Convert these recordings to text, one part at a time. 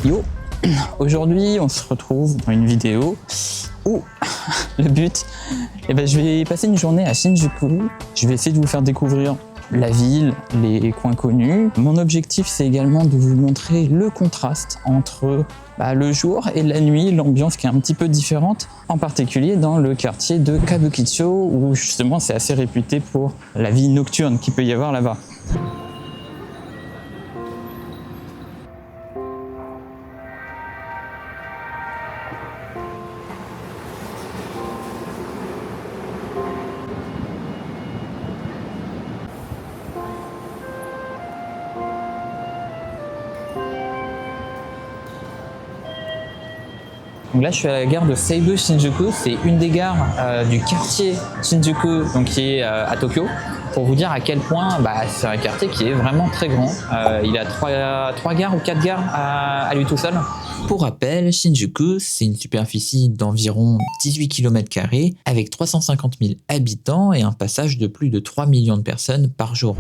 Yo, aujourd'hui on se retrouve dans une vidéo où le but, je vais passer une journée à Shinjuku. Je vais essayer de vous faire découvrir la ville, les coins connus. Mon objectif, c'est également de vous montrer le contraste entre le jour et la nuit, l'ambiance qui est un petit peu différente, en particulier dans le quartier de Kabukicho, où justement c'est assez réputé pour la vie nocturne qu'il peut y avoir là-bas. Donc là, je suis à la gare de Seibu Shinjuku. C'est une des gares du quartier Shinjuku, donc qui est à Tokyo. Pour vous dire à quel point c'est un quartier qui est vraiment très grand. Il a 3 gares ou 4 gares à lui tout seul. Pour rappel, Shinjuku, c'est une superficie d'environ 18 km² avec 350 000 habitants et un passage de plus de 3 millions de personnes par jour.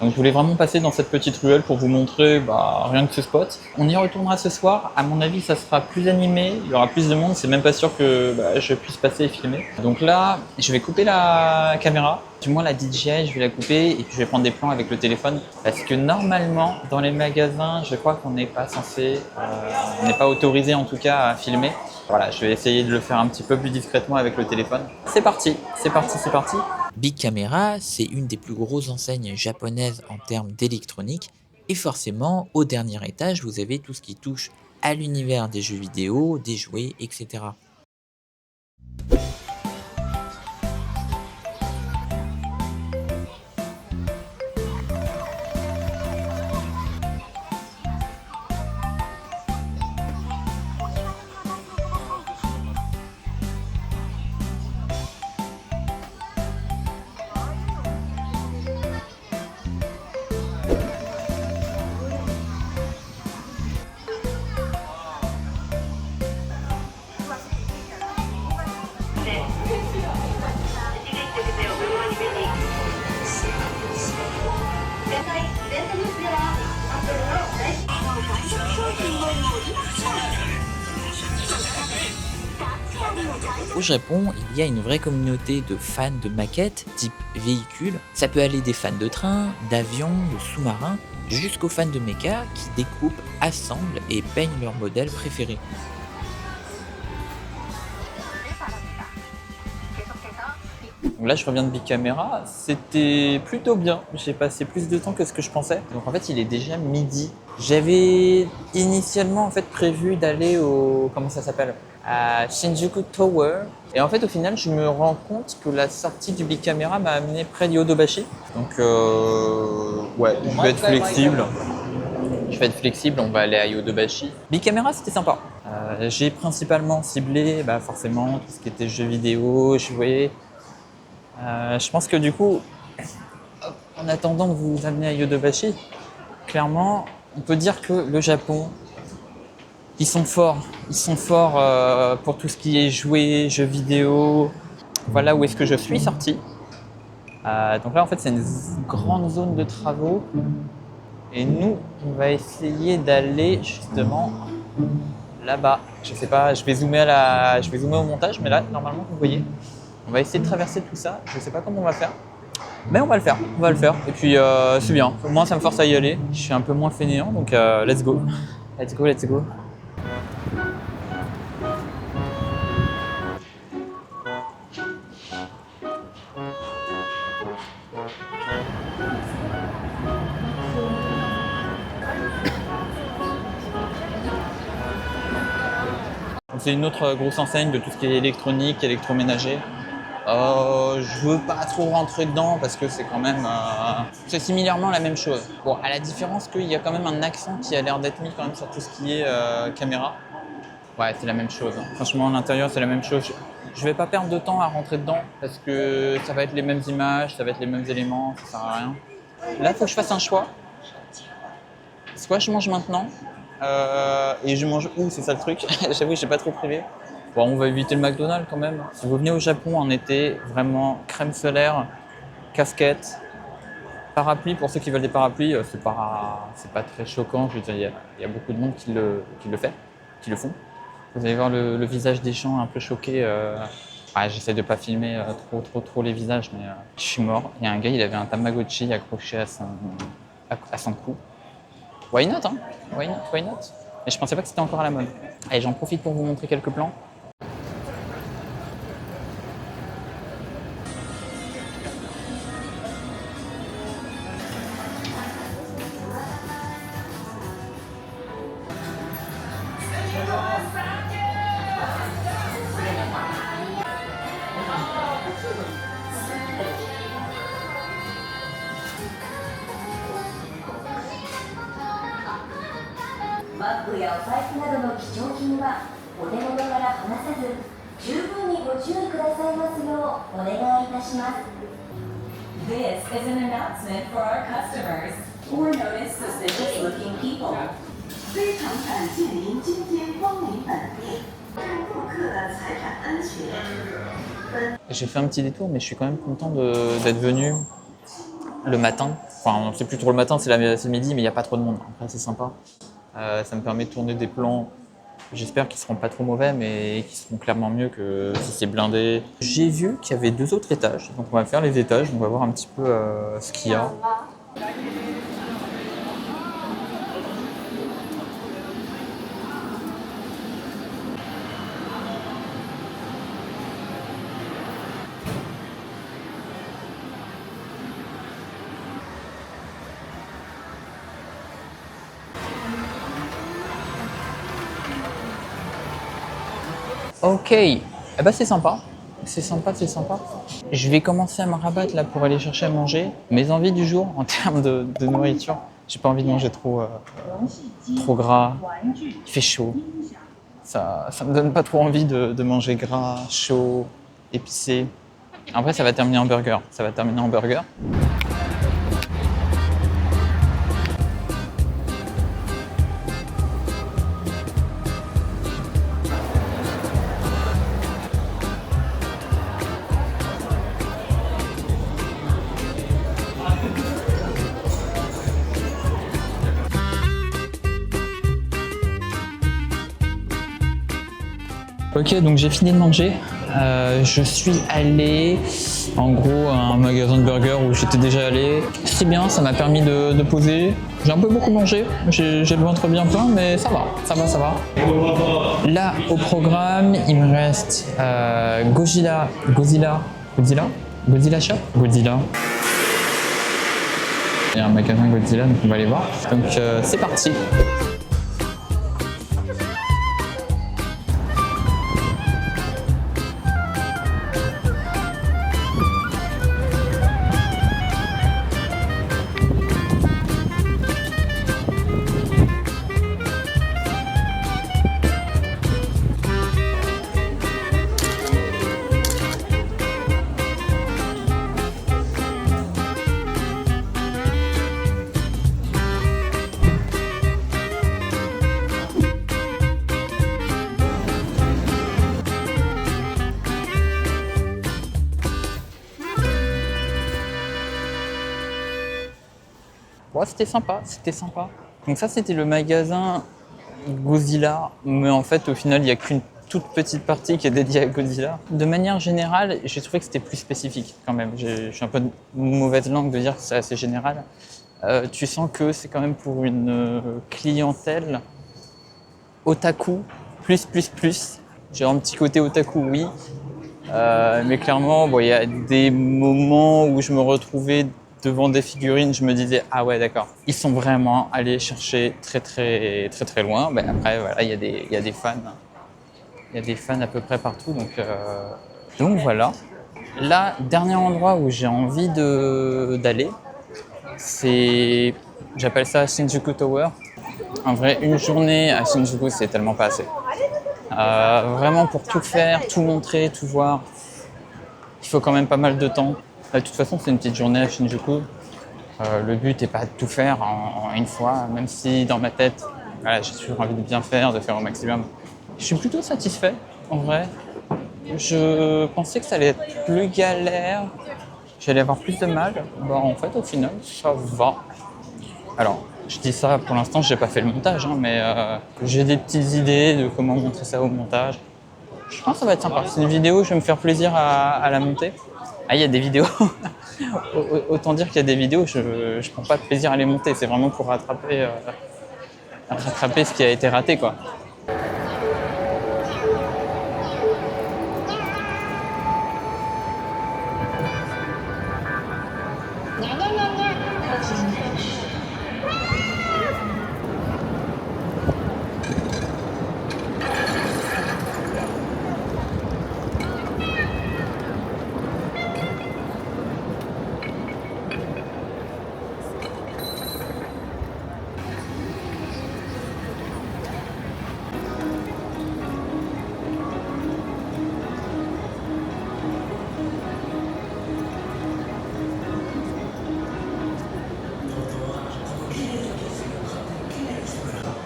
Donc je voulais vraiment passer dans cette petite ruelle pour vous montrer rien que ce spot. On y retournera ce soir. À mon avis, ça sera plus animé, il y aura plus de monde. C'est même pas sûr que je puisse passer et filmer. Donc là, je vais couper la caméra. Du moins la DJI, je vais la couper et puis je vais prendre des plans avec le téléphone. Parce que normalement, dans les magasins, je crois qu'on n'est pas censé, on n'est pas autorisé en tout cas à filmer. Voilà, je vais essayer de le faire un petit peu plus discrètement avec le téléphone. C'est parti, c'est parti, c'est parti. Big Camera, c'est une des plus grosses enseignes japonaises en termes d'électronique. Et forcément, au dernier étage, vous avez tout ce qui touche à l'univers des jeux vidéo, des jouets, etc. Au Japon, il y a une vraie communauté de fans de maquettes type véhicule. Ça peut aller des fans de trains, d'avions, de sous-marins, jusqu'aux fans de mecha qui découpent, assemblent et peignent leurs modèles préférés. Donc là, je reviens de Big Camera. C'était plutôt bien. J'ai passé plus de temps que ce que je pensais. Donc en fait, il est déjà midi. J'avais initialement prévu d'aller au à Shinjuku Tower. Et en fait, au final, je me rends compte que la sortie du Big Camera m'a amené près du Yodobashi. Donc ouais, je vais être flexible. On va aller à Yodobashi. Big Camera, c'était sympa. J'ai principalement ciblé forcément tout ce qui était jeux vidéo, jouets. Je pense que du coup, en attendant de vous amener à Yodobashi, clairement, on peut dire que le Japon, ils sont forts pour tout ce qui est jouets, jeux vidéo. Voilà où est-ce que je suis sorti. Donc là, en fait, c'est une grande zone de travaux. Et nous, on va essayer d'aller justement là-bas. Je sais pas, je vais zoomer au montage, mais là, normalement, vous voyez. On va essayer de traverser tout ça. Je sais pas comment on va faire. Mais on va le faire. Et puis, c'est bien. Au moins, ça me force à y aller. Je suis un peu moins fainéant, donc let's go. Let's go. C'est une autre grosse enseigne de tout ce qui est électronique, électroménager. Je veux pas trop rentrer dedans parce que c'est quand même c'est similairement la même chose. Bon, à la différence qu'il y a quand même un accent qui a l'air d'être mis quand même sur tout ce qui est caméra. Ouais, c'est la même chose. Franchement, à l'intérieur, c'est la même chose. Je vais pas perdre de temps à rentrer dedans parce que ça va être les mêmes images, ça va être les mêmes éléments, ça sert à rien. Là, il faut que je fasse un choix. Soit je mange maintenant et je mange où, c'est ça le truc. J'avoue, j'ai pas trop privé. Bon, on va éviter le McDonald's quand même. Si vous venez au Japon en été, vraiment crème solaire, casquette, parapluie. Pour ceux qui veulent des parapluies, c'est pas très choquant. Je veux dire, il y a beaucoup de monde qui le fait, qui le font. Vous allez voir le visage des gens un peu choqué. J'essaie de pas filmer trop les visages, mais je suis mort. Il y a un gars, il avait un Tamagotchi accroché à son cou. Why not, hein? Why not, why not? Et je pensais pas que c'était encore à la mode. Allez, j'en profite pour vous montrer quelques plans. This is an announcement for our customers. Or notice suspicious looking people. 非常感谢您今天光临本店，对顾客的财产安全。 J'ai fait un petit détour, mais je suis quand même content d'être venu le matin. Enfin, c'est plus trop le matin, c'est le midi, mais il n'y a pas trop de monde. Après, c'est sympa. Ça me permet de tourner des plans, j'espère qu'ils seront pas trop mauvais, mais qui seront clairement mieux que si c'est blindé. J'ai vu qu'il y avait 2 autres étages, donc on va faire les étages, on va voir un petit peu ce qu'il y a. Ok, eh ben c'est sympa. C'est sympa, c'est sympa. Je vais commencer à me rabattre là pour aller chercher à manger. Mes envies du jour en termes de nourriture, j'ai pas envie de manger trop gras. Il fait chaud. Ça me donne pas trop envie de manger gras, chaud, épicé. Après, ça va terminer en burger. Ça va terminer en burger. Ok, donc j'ai fini de manger. Je suis allé en gros à un magasin de burgers où j'étais déjà allé. C'est bien, ça m'a permis de poser. J'ai un peu beaucoup mangé, j'ai le ventre bien plein, mais ça va. Là, au programme, il me reste Godzilla Shop. Godzilla. Il y a un magasin Godzilla, donc on va aller voir. Donc c'est parti. Ouais, c'était sympa. Donc ça, c'était le magasin Godzilla, mais en fait, au final, il n'y a qu'une toute petite partie qui est dédiée à Godzilla. De manière générale, j'ai trouvé que c'était plus spécifique quand même. Je suis un peu de mauvaise langue de dire que c'est assez général. Tu sens que c'est quand même pour une clientèle otaku, plus. J'ai un petit côté otaku, oui. Mais clairement, bon, il y a des moments où je me retrouvais devant des figurines, je me disais ah ouais d'accord, ils sont vraiment allés chercher très loin. Ben après voilà, il y a des fans à peu près partout, donc voilà. Là, dernier endroit où j'ai envie d'aller, j'appelle ça Shinjuku Tower. En vrai, une journée à Shinjuku, c'est tellement pas assez. Vraiment pour tout faire, tout montrer, tout voir, il faut quand même pas mal de temps. De toute façon, c'est une petite journée à Shinjuku. Le but n'est pas de tout faire en une fois, même si dans ma tête, voilà, j'ai toujours envie de bien faire, de faire au maximum. Je suis plutôt satisfait, en vrai. Je pensais que ça allait être plus galère, j'allais avoir plus de mal. Bah, en fait, au final, ça va. Alors, je dis ça, pour l'instant, j'ai pas fait le montage, hein, mais j'ai des petites idées de comment montrer ça au montage. Je pense que ça va être sympa. C'est une vidéo, je vais me faire plaisir à la monter. Ah, il y a des vidéos. Autant dire qu'il y a des vidéos, je prends pas de plaisir à les monter. C'est vraiment pour rattraper ce qui a été raté, quoi.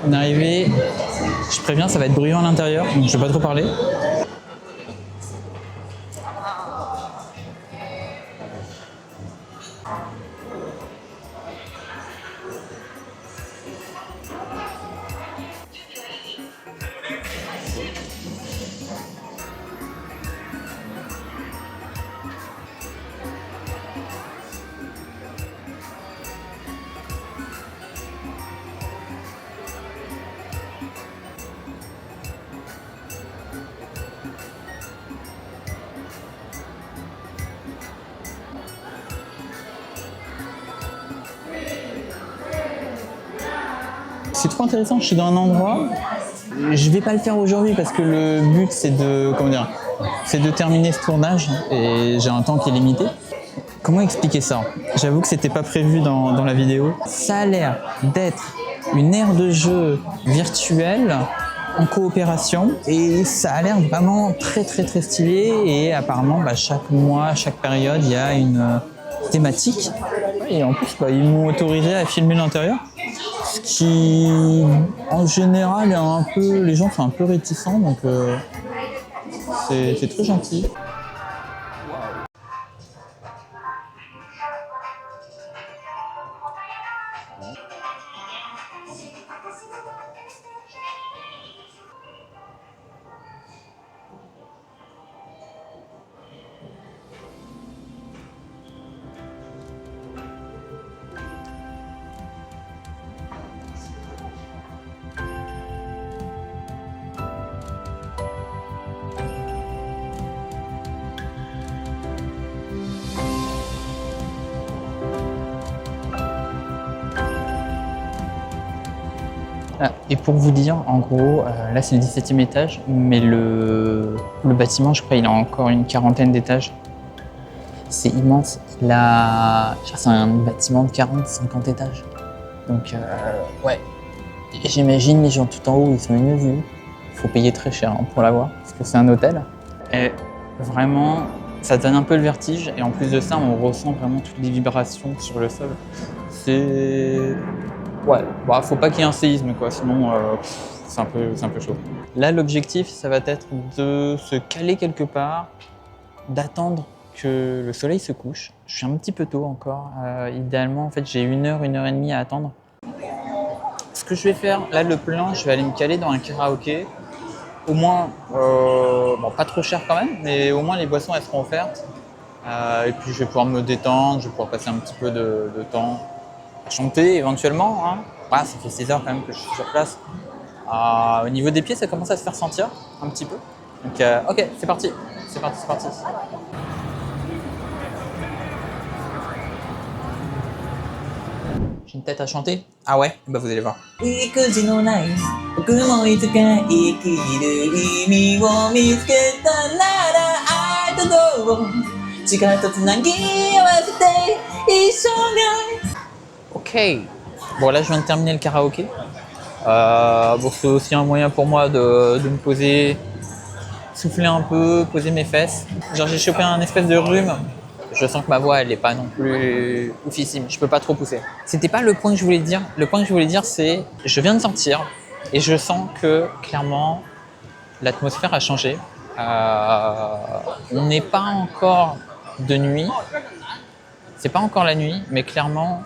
On est arrivé, je préviens, ça va être bruyant à l'intérieur, donc je vais pas trop parler. C'est trop intéressant, je suis dans un endroit, je vais pas le faire aujourd'hui parce que le but c'est de terminer ce tournage et j'ai un temps qui est limité. Comment expliquer ça? J'avoue que c'était pas prévu dans la vidéo. Ça a l'air d'être une aire de jeu virtuelle en coopération et ça a l'air vraiment très très très stylé et apparemment chaque mois, chaque période il y a une thématique et en plus ils m'ont autorisé à filmer l'intérieur. Ce qui, en général, est les gens sont un peu réticents, donc c'est très gentil. Et pour vous dire, en gros, là c'est le 17e étage, mais le bâtiment, je crois, il a encore une quarantaine d'étages. C'est immense. C'est un bâtiment de 40-50 étages. Donc, ouais. J'imagine les gens tout en haut, ils sont une vue. Il faut payer très cher pour l'avoir, parce que c'est un hôtel. Et vraiment, ça donne un peu le vertige. Et en plus de ça, on ressent vraiment toutes les vibrations sur le sol. C'est... Ouais, faut pas qu'il y ait un séisme, quoi, sinon c'est un peu chaud. Là, l'objectif, ça va être de se caler quelque part, d'attendre que le soleil se couche. Je suis un petit peu tôt encore. Idéalement, en fait, j'ai 1 heure, 1 heure et demie à attendre. Ce que je vais faire, là, le plan, je vais aller me caler dans un karaoké. Au moins, pas trop cher quand même, mais au moins les boissons, elles seront offertes. Et puis, je vais pouvoir me détendre, je vais pouvoir passer un petit peu de temps à chanter éventuellement. Hein. Ça fait 6 heures quand même que je suis sur place. Au niveau des pieds, ça commence à se faire sentir un petit peu. Donc, ok, c'est parti. C'est parti. J'ai une tête à chanter? Ah ouais? Bah vous allez voir. Ok. Bon là je viens de terminer le karaoké. Bon, c'est aussi un moyen pour moi de me poser, souffler un peu, poser mes fesses. Genre j'ai chopé un espèce de rhume. Je sens que ma voix elle est pas non plus oufissime, je peux pas trop pousser. C'était pas le point que je voulais dire. Le point que je voulais dire c'est je viens de sortir et je sens que clairement l'atmosphère a changé. On n'est pas encore de nuit. C'est pas encore la nuit, mais clairement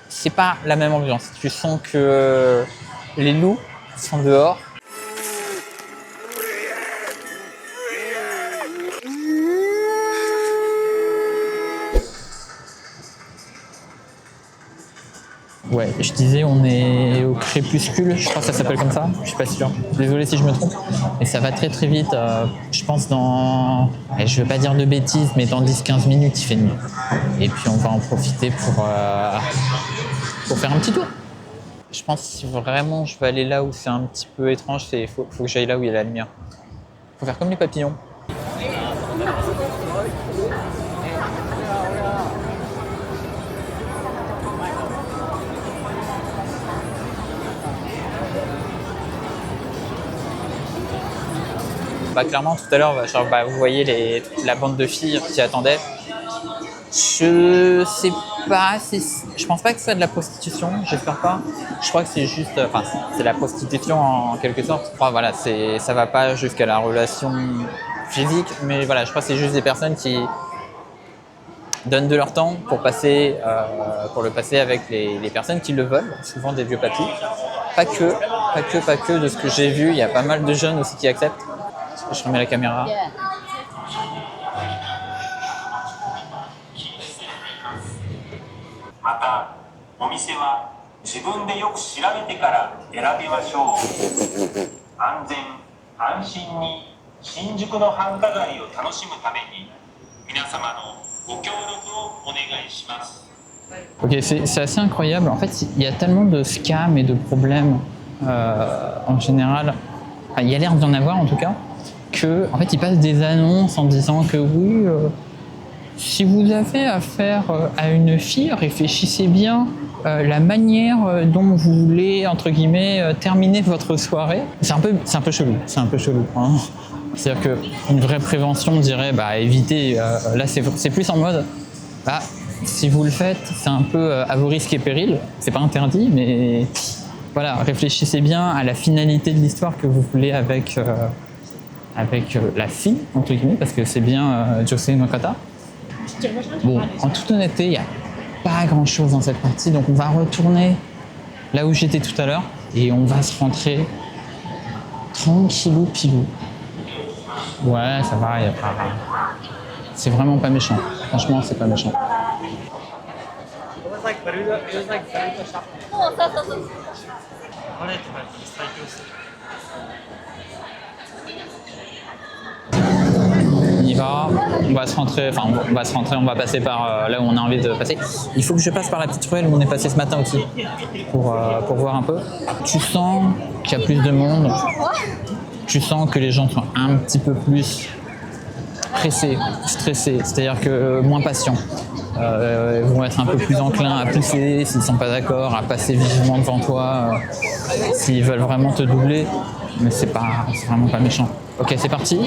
c'est pas la même ambiance. Tu sens que les loups sont dehors. Ouais, je disais on est au crépuscule, je crois que ça s'appelle comme ça, je suis pas sûr. Désolé si je me trompe. Et ça va très très vite, je pense dans, je vais pas dire de bêtises, mais dans 10-15 minutes il fait nuit. Et puis on va en profiter pour faire un petit tour. Je pense que si vraiment je veux aller là où c'est un petit peu étrange, faut que j'aille là où il y a la lumière. Faut faire comme les papillons. Bah, clairement, tout à l'heure, vous voyez la bande de filles qui attendaient. Je sais pas, je pense pas que ce soit de la prostitution, j'espère pas. Je crois que c'est juste, c'est la prostitution en quelque sorte. Enfin, voilà, ça va pas jusqu'à la relation physique, mais voilà, je crois que c'est juste des personnes qui donnent de leur temps pour le passer avec les personnes qui le veulent, souvent des vieux papis. Pas que, de ce que j'ai vu, il y a pas mal de jeunes aussi qui acceptent. Je remets la caméra. またお店は自分でよく調べてから選びましょう。安全安心に新宿の繁華街を楽しむために皆様のご協力をお願いします。 Ok, c'est assez incroyable. En fait, il y a tellement de scams et de problèmes en général. Enfin, il y a l'air d'y en avoir en tout cas. En fait, ils passent des annonces en disant que oui, si vous avez affaire à une fille, réfléchissez bien la manière dont vous voulez, entre guillemets, terminer votre soirée. C'est un peu chelou, hein. C'est-à-dire qu'une vraie prévention dirait, évitez, là c'est plus en mode, si vous le faites, c'est un peu à vos risques et périls, c'est pas interdit, mais voilà, réfléchissez bien à la finalité de l'histoire que vous voulez avec la fille, entre guillemets, parce que c'est bien José Nokata. Bon, en toute honnêteté, il n'y a pas grand-chose dans cette partie, donc on va retourner là où j'étais tout à l'heure et on va se rentrer tranquillou pilou. Ouais, ça va, c'est vraiment pas méchant. Franchement, c'est pas méchant. On y va, on va se rentrer, on va passer par là où on a envie de passer. Il faut que je passe par la petite ruelle où on est passé ce matin aussi, pour voir un peu. Tu sens qu'il y a plus de monde, tu sens que les gens sont un petit peu plus pressés, stressés, c'est-à-dire que moins patients. Ils vont être un peu plus enclins à pousser s'ils ne sont pas d'accord, à passer vivement devant toi, s'ils veulent vraiment te doubler, mais c'est vraiment pas méchant. Ok, c'est parti.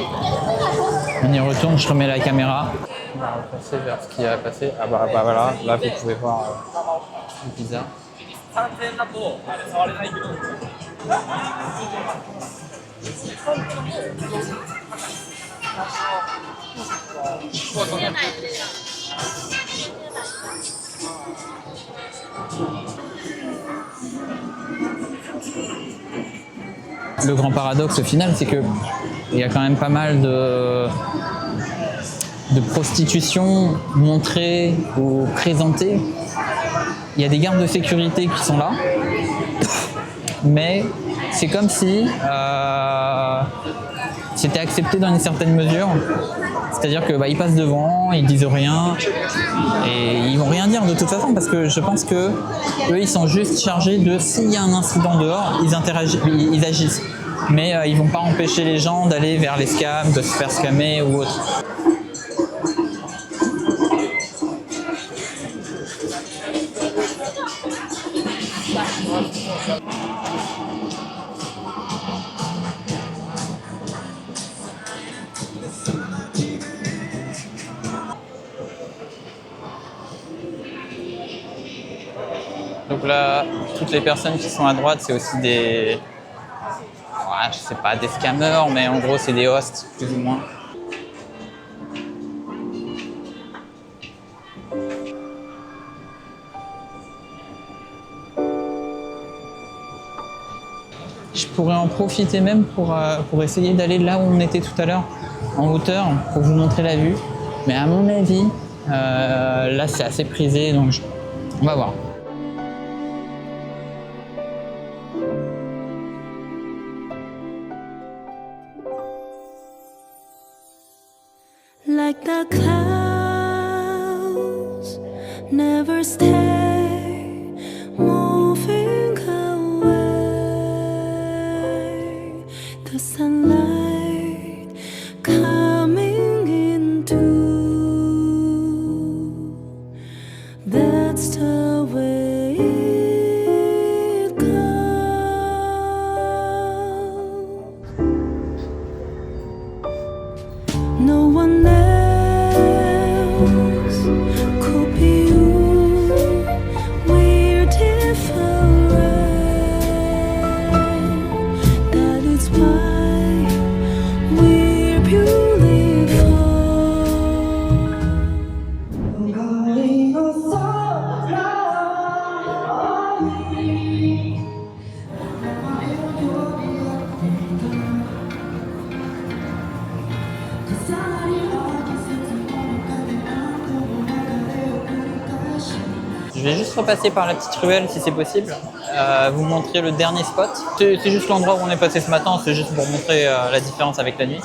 On y retourne, je remets la caméra. On va repasser vers ce qui a passé. Ah bah voilà, là vous pouvez voir une pizza. Le grand paradoxe au final, c'est que il y a quand même pas mal de prostitution montrée ou présentée. Il y a des gardes de sécurité qui sont là, mais c'est comme si c'était accepté dans une certaine mesure. C'est-à-dire que ils passent devant, ils disent rien et ils vont rien dire de toute façon parce que je pense que eux ils sont juste chargés de s'il y a un incident dehors, ils agissent. Mais ils vont pas empêcher les gens d'aller vers les scams, de se faire scammer ou autre. Donc là, toutes les personnes qui sont à droite, c'est aussi des... Ouais, je sais pas, des scammers, mais en gros, c'est des hosts, plus ou moins. Je pourrais en profiter même pour essayer d'aller là où on était tout à l'heure, en hauteur, pour vous montrer la vue. Mais à mon avis, là c'est assez prisé, donc on va voir. Like the clouds never stay moving away, the sunlight coming into, that's the way it goes. No one else could be you. We're different. That is why we're beautiful. Je vais juste repasser par la petite ruelle si c'est possible, vous montrer le dernier spot. C'est juste l'endroit où on est passé ce matin, c'est juste pour montrer la différence avec la nuit.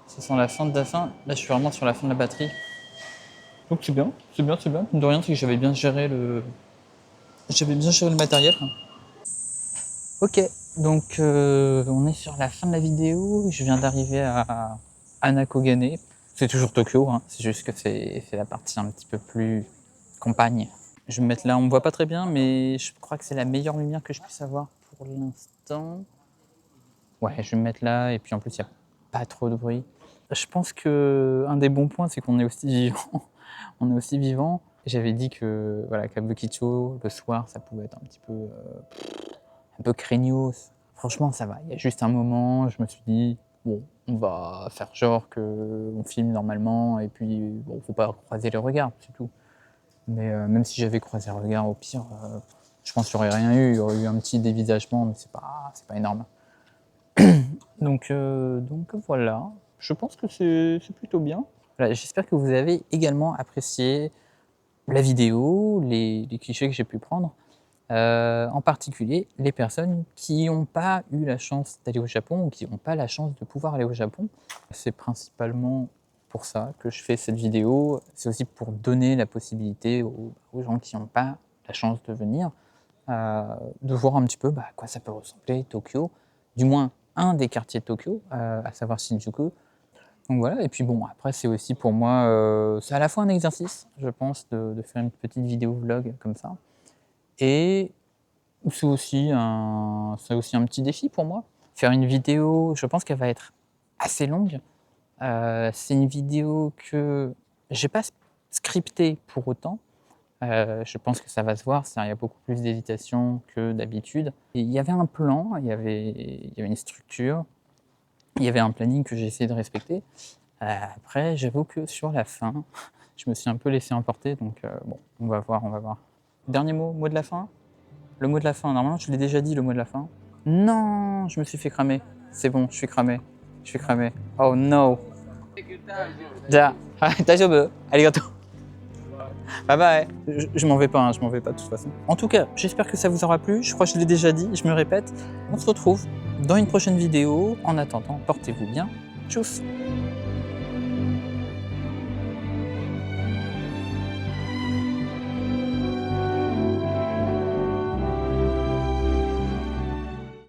Ça sent la fin de la fin. Là, je suis vraiment sur la fin de la batterie. Donc c'est bien, c'est bien, c'est bien. De rien, c'est que j'avais bien géré le matériel. Ok, donc on est sur la fin de la vidéo. Je viens d'arriver à Nakogane. C'est toujours Tokyo, hein. C'est juste que c'est la partie un petit peu plus campagne. Je vais me mettre là, on me voit pas très bien, mais je crois que c'est la meilleure lumière que je puisse avoir pour l'instant. Ouais, je vais me mettre là, et puis en plus, il n'y a pas trop de bruit. Je pense qu'un des bons points, c'est qu'on est aussi vivant. On est aussi vivant. J'avais dit que voilà, Kabukicho, le soir, ça pouvait être un petit peu, craignos. Franchement, ça va. Il y a juste un moment, je me suis dit, bon, on va faire genre qu'on filme normalement, et puis, bon, faut pas croiser les regards, c'est tout. Mais même si j'avais croisé le regard, au pire, je pense qu'il n'y aurait rien eu. Il y aurait eu un petit dévisagement, mais c'est pas énorme. donc voilà. Je pense que c'est plutôt bien. Voilà, j'espère que vous avez également apprécié la vidéo, les clichés que j'ai pu prendre. en particulier les personnes qui n'ont pas eu la chance d'aller au Japon ou qui n'ont pas la chance de pouvoir aller au Japon. C'est principalement pour ça que je fais cette vidéo. C'est aussi pour donner la possibilité aux gens qui n'ont pas la chance de venir, de voir un petit peu à quoi ça peut ressembler Tokyo, du moins un des quartiers de Tokyo, à savoir Shinjuku. Donc voilà, et puis bon, après c'est aussi pour moi, c'est à la fois un exercice, je pense, de faire une petite vidéo vlog comme ça, et c'est aussi un petit défi pour moi. Faire une vidéo, je pense qu'elle va être assez longue. C'est une vidéo que j'ai pas scriptée pour autant. Je pense que ça va se voir, il y a beaucoup plus d'hésitation que d'habitude. Et il y avait un plan, il y avait une structure, il y avait un planning que j'ai essayé de respecter. Après, j'avoue que sur la fin, je me suis un peu laissé emporter, donc bon, on va voir. Dernier mot de la fin. Le mot de la fin, normalement je l'ai déjà dit, le mot de la fin. Non, je me suis fait cramer. C'est bon, je suis cramé. Oh no. Ja, daijoubu, arigato. Bye bye. Je m'en vais pas, de toute façon. En tout cas, j'espère que ça vous aura plu. Je crois que je l'ai déjà dit, je me répète. On se retrouve dans une prochaine vidéo. En attendant, portez-vous bien. Tchuss.